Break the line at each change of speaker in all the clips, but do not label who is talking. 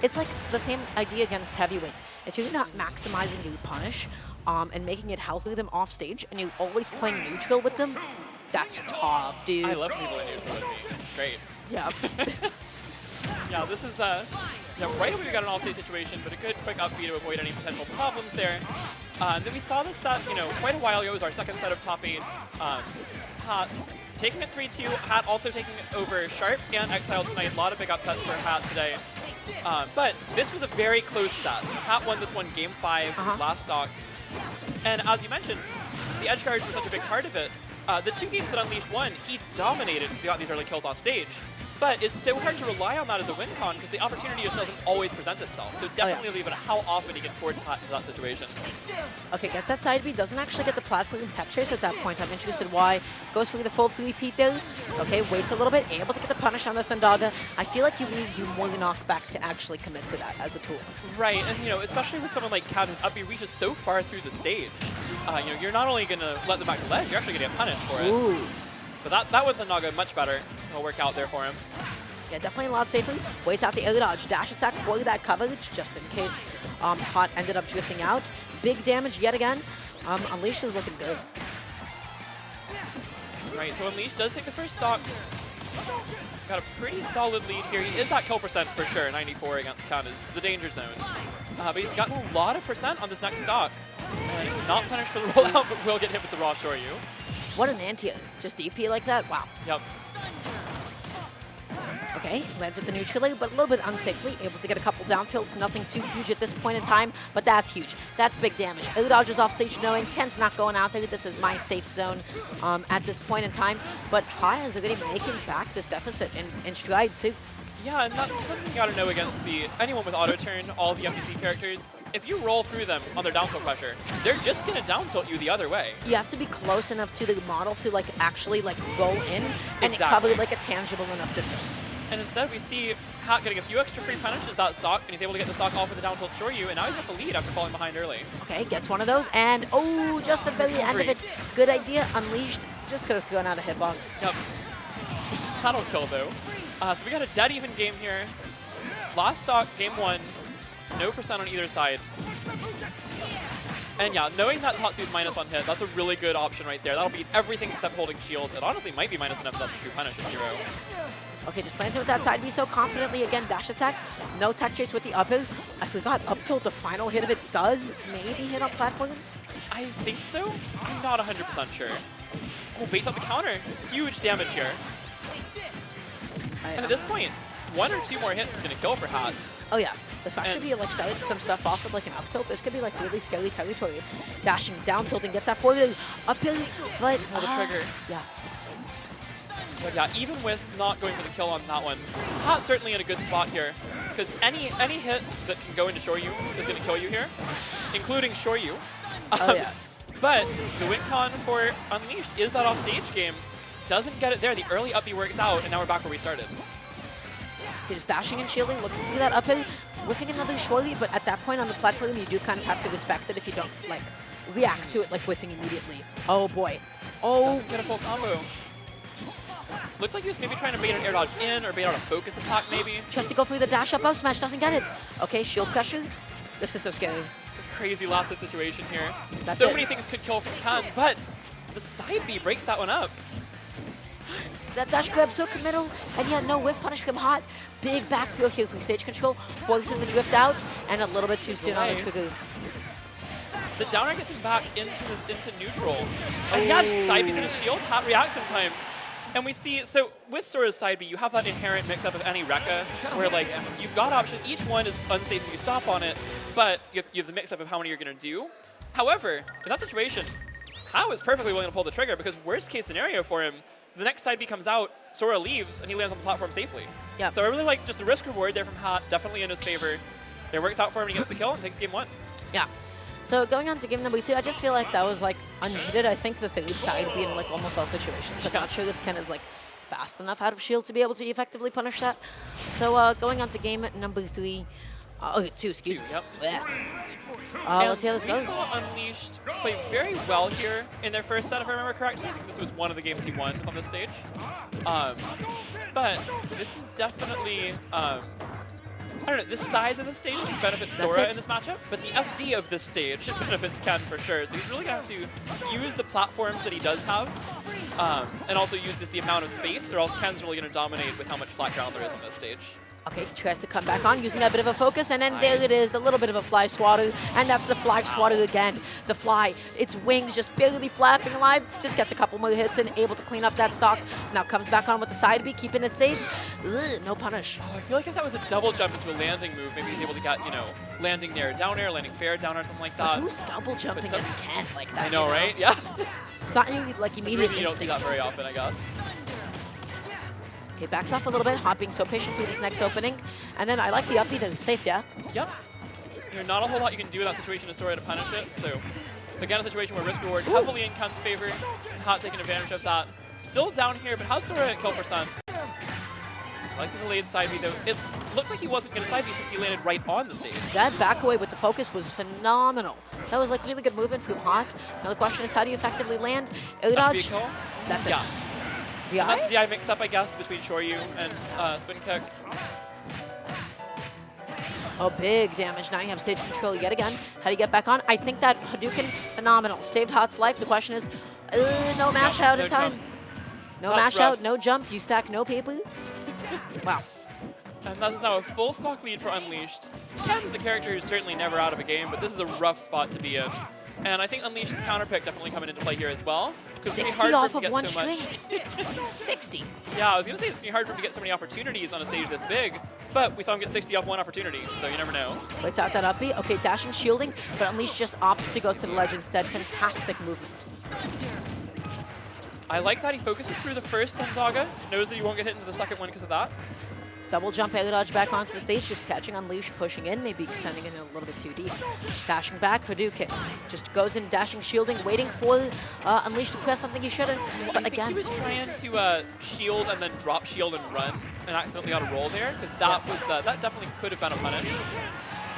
it's like the same idea against heavyweights. If you're not maximizing your punish and making it healthy them off stage, and you're always playing neutral with them, that's tough, dude.
I love people in neutral with me. It's great.
Yeah.
Yeah, this is right away we got an off-stage situation, but a good quick up B to avoid any potential problems there. And then we saw this set, quite a while ago. It was our second set of top 8. Hatt taking it 3-2. Hatt also taking it over Sharp and Exile tonight. A lot of big upsets for Hatt today. But this was a very close set. Hatt won this one game 5, his last stock. And as you mentioned, the edge guards were such a big part of it. The 2 games that Unleashed won, he dominated because he got these early kills off stage. But it's so hard to rely on that as a win con because the opportunity just doesn't always present itself. So definitely leave it how often he can force Hatt into that situation.
Okay, gets that side B, doesn't actually get the platform tech chase at that point. I'm interested why. Goes for the full 3-peat though. Okay, waits a little bit, able to get the punish on the Thundaga. I feel like you need to do more knockback to actually commit to that as a tool.
Right, and especially with someone like Cat whose up B reaches so far through the stage, you're not only going to let them back to ledge, you're actually going to get punished for it.
Ooh.
But that with the Naga much better. It'll work out there for him.
Yeah, definitely a lot safely. Waits out the air dodge. Dash attack for that coverage, just in case Hatt ended up drifting out. Big damage yet again. Unleashed is looking good.
Right, so Unleashed does take the first stock. Got a pretty solid lead here. He is at kill percent for sure. 94 against Count is the danger zone. But he's gotten a lot of percent on this next stock. And not punished for the rollout, but will get hit with the raw Shoryu.
What an anti-air. Just DP like that? Wow.
Yep.
Okay, lands with the neutral, but a little bit unsafely. Able to get a couple down tilts. Nothing too huge at this point in time, but that's huge. That's big damage. Air dodges off stage knowing Ken's not going out there. This is my safe zone at this point in time. But Hayas are going to be making back this deficit in stride too.
Yeah, and that's something you gotta know against anyone with auto turn, all the FGC characters. If you roll through them on their down tilt pressure, they're just gonna down tilt you the other way.
You have to be close enough to the model to actually roll in and cover a tangible enough distance.
And instead we see Hatt getting a few extra free punishes that stock, and he's able to get the stock off with the down tilt Shoryu, and now he's got the lead after falling behind early.
Okay, gets one of those, and just the very end of it. Good idea, Unleashed. Just could have thrown out a hitbox.
Yep. That'll kill though. So we got a dead even game here. Last stock, game 1, no percent on either side. And yeah, knowing that Tatsu's minus on hit, that's a really good option right there. That'll beat everything except holding shield. It honestly might be minus enough if that's a true punish at 0.
Okay, just lands it with that side B so confidently. Again, dash attack. No tech chase with the up. I forgot up tilt, the final hit of it does maybe hit on platforms.
I think so. I'm not 100% sure. Oh, baits out the counter. Huge damage here. And at this point, 1 or 2 more hits is going to kill for Hatt.
Oh yeah, especially if you start some stuff off with an up tilt. This could be really scary territory. Dashing, down tilting, gets that forward up hill, but
pull the trigger.
Yeah.
But yeah, even with not going for the kill on that one, Hatt's certainly in a good spot here. Because any hit that can go into Shoryu is going to kill you here, including Shoryu.
Oh yeah.
But the win con for Unleashed is that offstage game. Doesn't get it there. The early up B works out, and now we're back where we started.
He's dashing and shielding, looking for that up hill, whiffing another Shoryu, but at that point on the platform, you do kind of have to respect it if you don't react to it whiffing immediately. Oh boy. Oh.
Doesn't get a full combo. Looked like he was maybe trying to bait an air dodge in or bait out a focus attack maybe.
Tries to go through the dash up smash, doesn't get it. Okay, shield pressure. This is so scary.
Crazy last hit situation here.
That's
so many things could kill from Ken, but the side B breaks that one up.
That dash grab so committal, and yet no whiff punish from Hatt. Big back throw here from stage control, forces the drift out, and a little bit too soon on the trigger.
The down air gets him back into neutral. And yeah, just side B's in his shield, Hatt reacts in time. And we see, so with Sora's side B, you have that inherent mix-up of any Rekka, where you've got options, each one is unsafe if you stop on it, but you have the mix-up of how many you're gonna do. However, in that situation, Hatt was perfectly willing to pull the trigger because worst case scenario for him, the next side B comes out, Sora leaves, and he lands on the platform safely.
Yep.
So I really like just the risk reward there from Hatt, definitely in his favor. It works out for him, he gets the kill and takes game 1.
Yeah. So going on to game number 2, I just feel like that was unneeded. I think the third side would be in almost all situations. I'm not sure if Ken is fast enough out of shield to be able to effectively punish that. So going on to game number 3. 2, excuse me.
Yep.
Let's see how this goes.
We saw Unleashed play very well here in their first set, if I remember correctly. I think this was one of the games he won was on this stage. But this is definitely I don't know, the size of the stage benefits
That's
Sora
it.
in this matchup, but the FD of this stage benefits Ken for sure. So he's really going to have to use the platforms that he does have, and also use the amount of space, or else Ken's really going to dominate with how much flat ground there is on this stage.
Okay, tries to come back on using that bit of a focus, and then there it is, the little bit of a fly swatter, and that's the fly swatter again. The fly, its wings just barely flapping alive, just gets a couple more hits and able to clean up that stock. Now comes back on with the side B, keeping it safe. Ugh, no punish.
Oh, I feel like if that was a double jump into a landing move, maybe he's able to get, you know, landing near down air, landing fair down or something like that.
But who's double jumping as Ken like that?
I know,
you
right? Yeah.
It's not really like
That's the
immediate
reason you don't see that
instinct.
very often, I guess.
Okay, backs off a little bit, Hot being so patient through this next opening. And then I like the up B, that's safe, yeah?
Yep. You know, not a whole lot you can do in that situation to Sora to punish it, so again, a situation where risk-reward heavily in Ken's favor. Hot taking advantage of that. Still down here, but how's Sora at kill percent? I like the delayed side B, though. It looked like he wasn't going to side B since he landed right on the stage.
That back away with the focus was phenomenal. That was like really good movement from Hot. Now the question is, how do you effectively land? Air
That should be a
dodge.
kill.
That's it.
Yeah.
DI?
And that's the DI mix-up, I guess, between Shoryu and spin kick.
Oh, big damage. Now you have stage control yet again. How do you get back on? I think that Hadouken, phenomenal. Saved Hot's life. The question is, no mash out in time.
jump.
No
That's
mash out,
rough.
no jump. You stack no paper. Wow.
And that's now a full stock lead for Unleashed. Ken's a character who's certainly never out of a game, but this is a rough spot to be in. And I think Unleashed's counter pick definitely coming into play here as well. 'Cause it's
60
gonna
off
be hard for
of
him
one
to get so
string.
much.
60.
Yeah, I was going to say it's going to be hard for him to get so many opportunities on a stage this big, but we saw him get 60 off one opportunity, so you never know.
Waits out that up B. Okay, dashing, shielding, but Unleashed just opts to go to the ledge instead. Fantastic movement.
I like that he focuses through the first Tendaga, knows that he won't get hit into the second one because of that.
Double jump air dodge back onto the stage, just catching Unleashed, pushing in, maybe extending it a little bit too deep. Dashing back, Hadouken. Just goes in, dashing, shielding, waiting for Unleashed to press something he shouldn't. But
I think
again,
he was trying to shield and then drop shield and run, and accidentally got a roll there, because that was that definitely could have been a punish.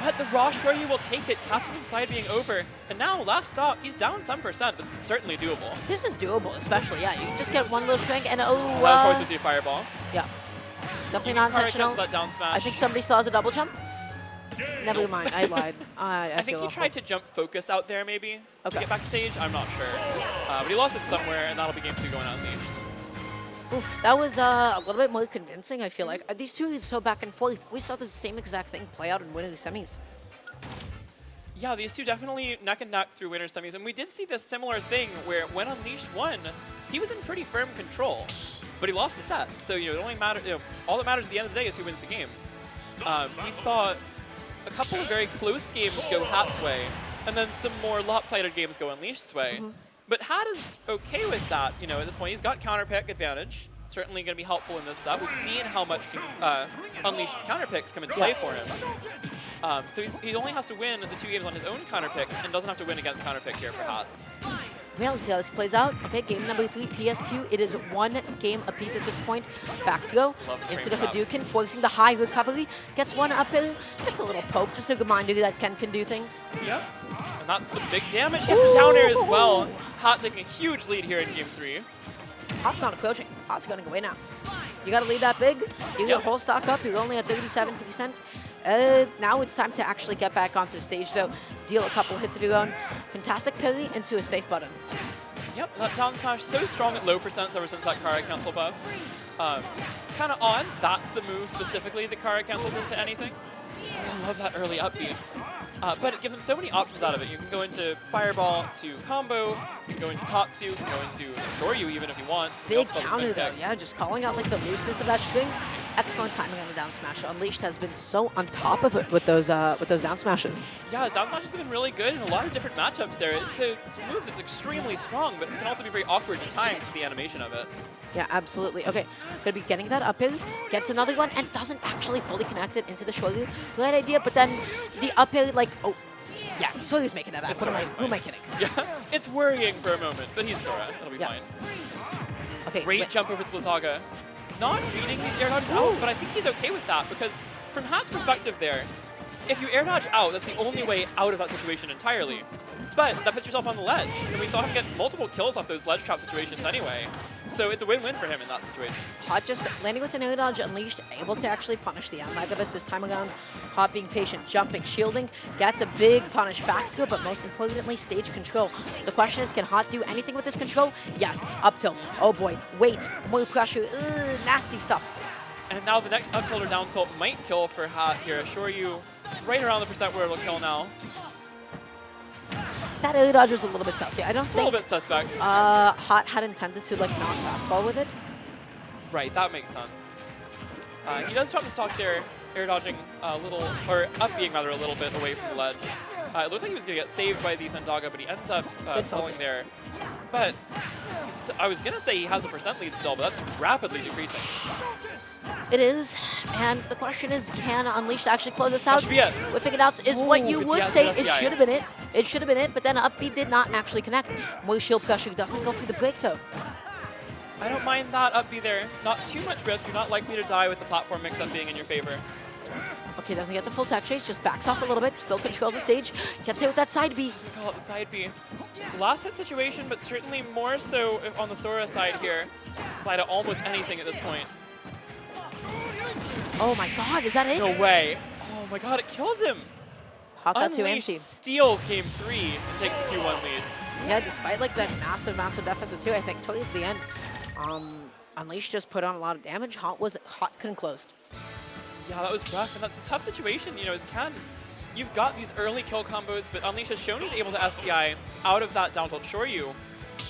But the raw Shoryu will take it, catching him side being over. And now, last stock, he's down some percent, but it's certainly doable.
this is doable, especially, yeah. You just get one little shrink and
That was supposed to see a fireball.
yeah. Definitely not
Kara
intentional.
cancel that down smash.
I think somebody still has a double jump. Never mind, I lied. I
I think
feel
he tried to jump focus out there, maybe, to
Okay.
get backstage. I'm not sure. But he lost it somewhere, and that'll be game 2 going Unleashed.
Oof, that was a little bit more convincing, I feel like. These two is so back and forth. We saw the same exact thing play out in winning semis.
Yeah, these two definitely neck and neck through winner semis, and we did see this similar thing where when Unleashed won, he was in pretty firm control, but he lost the set. So it only matter. All that matters at the end of the day is who wins the games. We saw a couple of very close games go Hat's way, and then some more lopsided games go Unleashed's way. But Hat is okay with that. At this point, he's got counter pick advantage. Certainly going to be helpful in this set. We've seen how much Unleashed's counter picks come into play for him. So he only has to win the 2 games on his own counter pick and doesn't have to win against counter pick here for Hat.
Well, let's see how this plays out. Okay, game number 3, PS2. It is 1 game apiece at this point. Back throw
Love the
into the
frame trap.
Hadouken, forcing the high recovery. Gets one up in, just a little poke, just a reminder that Ken can do things.
Yep. And that's some big damage. Gets the down air as well. Hat taking a huge lead here in game 3.
Hot's not approaching. Hot's going to go in now. You got to lead that big. You get
Yep.
a whole stock up. You're only at 37%. Now it's time to actually get back onto the stage, though. Deal a couple hits of your own. Fantastic parry into a safe button.
Yep, that down smash so strong at low percents ever since that Kara cancel buff. Kind of odd, that's the move specifically that Kara cancels into anything. I love that early up B. But it gives him so many options out of it. You can go into Fireball to combo, you can go into Tatsu, you can go into Shoryu even if you want. So
Big
also
counter,
spin
though.
kick.
Yeah, just calling out like the looseness of that string. Excellent timing on the down smash. Unleashed has been so on top of it with those down smashes.
Yeah, his down smash has been really good in a lot of different matchups there. It's a move that's extremely strong, but it can also be very awkward to time to the animation of it.
Yeah, absolutely. Okay, gonna be getting that up air, gets another one, and doesn't actually fully connect it into the Shoryu. Great idea, but then the up air, like, oh, yeah, Shoryu's making that back.
It's
What am
Sora,
I,
it's
who am I
fine.
kidding?
Yeah, it's worrying for a moment, but he's Sora. It'll be
Yeah.
fine.
Okay,
Great
wait.
jump over the Blizzaga. Not reading these air dodges out, but I think he's okay with that because from Hat's perspective there, if you air dodge out, that's the only way out of that situation entirely. But that puts yourself on the ledge, and we saw him get multiple kills off those ledge trap situations anyway. So it's a win-win for him in that situation.
Hot just landing with an air dodge, Unleashed, able to actually punish the lag of it this time around. Hot being patient, jumping, shielding, gets a big punish back to it, but most importantly, stage control. The question is, can Hot do anything with this control? Yes, up tilt. Oh boy, wait, more pressure, nasty stuff.
And now the next up tilt or down tilt might kill for Hat here. Assure you, right around the percent where it'll kill now.
That early dodge was a little bit saucy. I don't think
A little bit suspect.
Hot had intended to like not fastball with it.
Right, that makes sense. He does drop the stock there, air dodging a little, or up being rather a little bit away from the ledge. It looks like he was going to get saved by the Thundaga, but he ends up falling there. But I was going to say he has a percent lead still, but that's rapidly decreasing.
It is, and the question is, can Unleashed actually close this out?
That should be it.
Whipping it out is what you would say. It
SDI.
should have been it. It should have been it, but then up B did not actually connect. More shield pressure doesn't go through the break though.
I don't mind that up B there. Not too much risk. You're not likely to die with the platform mix-up being in your favor.
Okay, doesn't get the full tech chase, just backs off a little bit, still controls the stage. Gets hit with that side B.
Doesn't call it the side B. Last hit situation, but certainly more so on the Sora side here. Apply to almost anything at this point.
Oh my god, is that it?
No way. Oh my god, it killed him.
Hot got 2
Unleashed
anti.
steals game 3 and takes the 2-1 lead.
Yeah, despite like that massive deficit too, I think towards the end, Unleashed just put on a lot of damage. Hot couldn't close.
Yeah, that was rough, and that's a tough situation, you know, as Can. You've got these early kill combos, but Unleashed has shown he's able to SDI out of that down tilt Shoryu.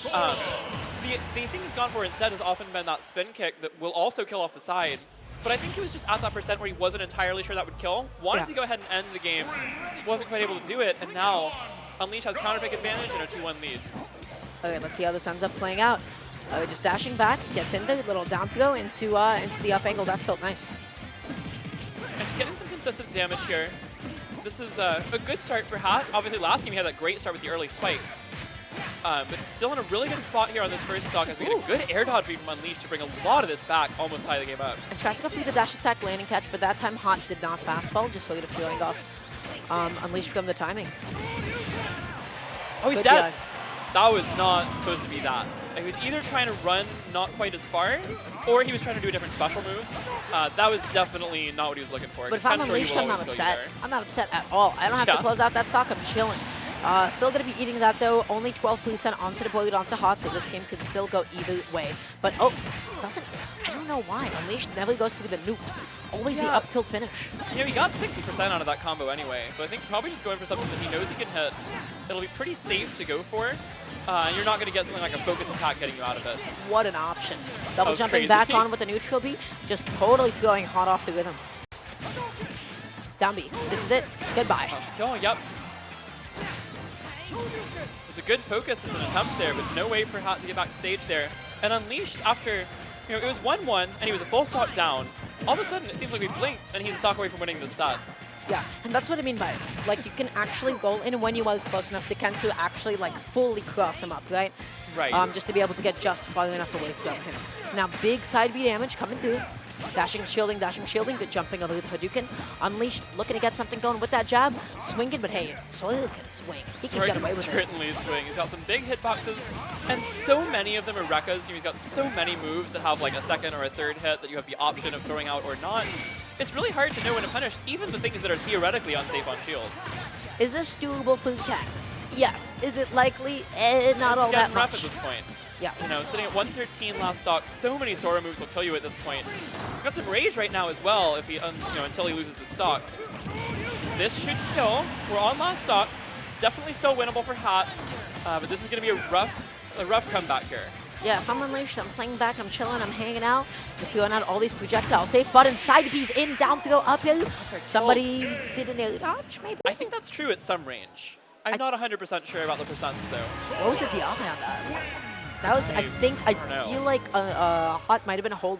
The thing he's gone for instead has often been that spin kick that will also kill off the side. But I think he was just at that percent where he wasn't entirely sure that would kill. Wanted to go ahead and end the game, wasn't quite able to do it, and now Unleashed has counter pick advantage and a 2-1 lead.
Okay, let's see how this ends up playing out. Just dashing back, gets in the little down throw into the up angle up tilt. Nice.
And just getting some consistent damage here. This is a good start for Hat. Obviously, last game he had that great start with the early spike. But still in a really good spot here on this first stock as we get a good air dodge read from Unleashed to bring a lot of this back, almost tie the game up.
And tries to go through the dash attack landing catch, but that time Hot did not fast fall, just waited for going off. Unleashed from the timing.
Oh, he's
Good
dead.
DI.
That was not supposed to be that. He was either trying to run not quite as far, or he was trying to do a different special move. That was definitely not what he was looking for.
But if I'm Unleashed, I'm not upset. I'm not upset at all. I don't have to close out that stock. I'm chilling. Still going to be eating that, though. Only 12% onto the board, onto Hot, so this game could still go either way. But, I don't know why. Unleashed never goes through the nukes. Always the up tilt finish.
You know, he got 60% out of that combo anyway, so I think probably just going for something that he knows he can hit. It'll be pretty safe to go for. And you're not going to get something like a focus attack getting you out of it.
What an option. Double jumping
crazy.
back on with the neutral B, just totally throwing Hot off the rhythm. Down B. This is it. Goodbye.
Kill, yep. It was a good focus as an attempt there, but no way for Hat to get back to stage there. And Unleashed, after, it was 1-1, and he was a full stock down. All of a sudden, it seems like we blinked, and he's a stock away from winning this set.
Yeah, and that's what I mean by it. Like, you can actually go in when you are close enough to Ken to actually, like, fully cross him up, right?
Right.
Just to be able to get just far enough away from him. Now, big side B damage coming through. Dashing, shielding, good jumping over the Hadouken. Unleashed, looking to get something going with that jab. Swinging, but hey, Sora can swing. He can get away with it.
Certainly swing. He's got some big hitboxes, and so many of them are Rekkas. He's got so many moves that have like a second or a third hit that you have the option of throwing out or not. It's really hard to know when to punish even the things that are theoretically unsafe on shields.
Is this doable for Ken? Yes. Is it likely? Not all that
It's getting rough
much.
at this point.
Yeah.
You know, sitting at 113 last stock, so many Sora moves will kill you at this point. Got some rage right now as well if he, until he loses the stock. This should kill. We're on last stock. Definitely still winnable for Hat, but this is going to be a rough comeback here.
Yeah, if I'm Unleashed, I'm playing back, I'm chilling, I'm hanging out, just throwing out all these projectiles. Safe button, side B's in, down throw, up hill. Somebody did an air dodge, maybe?
I think that's true at some range. I'm not 100% sure about the percents, though.
What was the DI on that? That was, I
don't know.
feel like Hot might have been